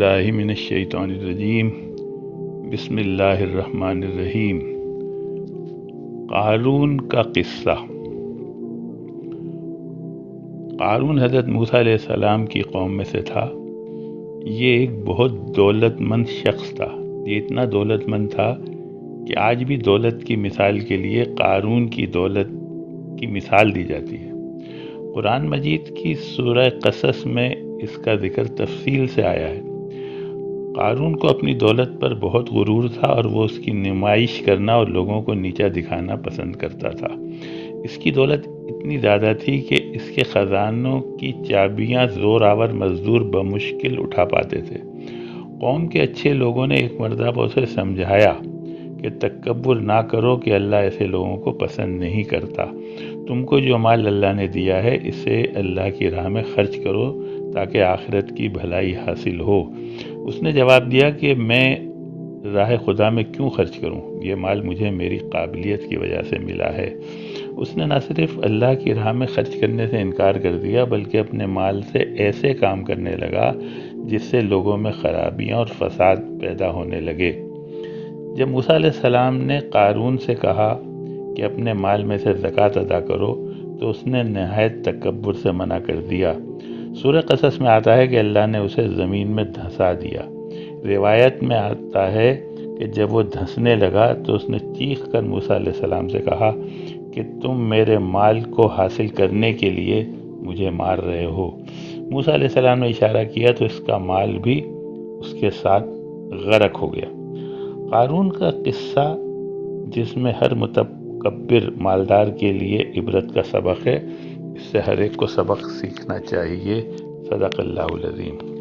باللہ من الشیطان الرجیم بسم اللہ الرحمن الرحیم۔ قارون کا قصہ۔ قارون حضرت موسیٰ علیہ السلام کی قوم میں سے تھا۔ یہ ایک بہت دولت مند شخص تھا۔ یہ اتنا دولت مند تھا کہ آج بھی دولت کی مثال کے لیے قارون کی دولت کی مثال دی جاتی ہے۔ قرآن مجید کی سورہ قصص میں اس کا ذکر تفصیل سے آیا ہے۔ قارون کو اپنی دولت پر بہت غرور تھا اور وہ اس کی نمائش کرنا اور لوگوں کو نیچا دکھانا پسند کرتا تھا۔ اس کی دولت اتنی زیادہ تھی کہ اس کے خزانوں کی چابیاں زور آور مزدور بمشکل اٹھا پاتے تھے۔ قوم کے اچھے لوگوں نے ایک مرتبہ اسے سمجھایا کہ تکبر نہ کرو کہ اللہ ایسے لوگوں کو پسند نہیں کرتا۔ تم کو جو مال اللہ نے دیا ہے اسے اللہ کی راہ میں خرچ کرو تاکہ آخرت کی بھلائی حاصل ہو۔ اس نے جواب دیا کہ میں راہ خدا میں کیوں خرچ کروں؟ یہ مال مجھے میری قابلیت کی وجہ سے ملا ہے۔ اس نے نہ صرف اللہ کی راہ میں خرچ کرنے سے انکار کر دیا بلکہ اپنے مال سے ایسے کام کرنے لگا جس سے لوگوں میں خرابیاں اور فساد پیدا ہونے لگے۔ جب موسیٰ علیہ السلام نے قارون سے کہا کہ اپنے مال میں سے زکوٰۃ ادا کرو تو اس نے نہایت تکبر سے منع کر دیا۔ سورہ قصص میں آتا ہے کہ اللہ نے اسے زمین میں دھنسا دیا۔ روایت میں آتا ہے کہ جب وہ دھنسنے لگا تو اس نے چیخ کر موسیٰ علیہ السلام سے کہا کہ تم میرے مال کو حاصل کرنے کے لیے مجھے مار رہے ہو۔ موسیٰ علیہ السلام نے اشارہ کیا تو اس کا مال بھی اس کے ساتھ غرق ہو گیا۔ قارون کا قصہ جس میں ہر متکبر مالدار کے لیے عبرت کا سبق ہے، اس سے ہر ایک کو سبق سیکھنا چاہیے۔ صدق اللہ العظیم۔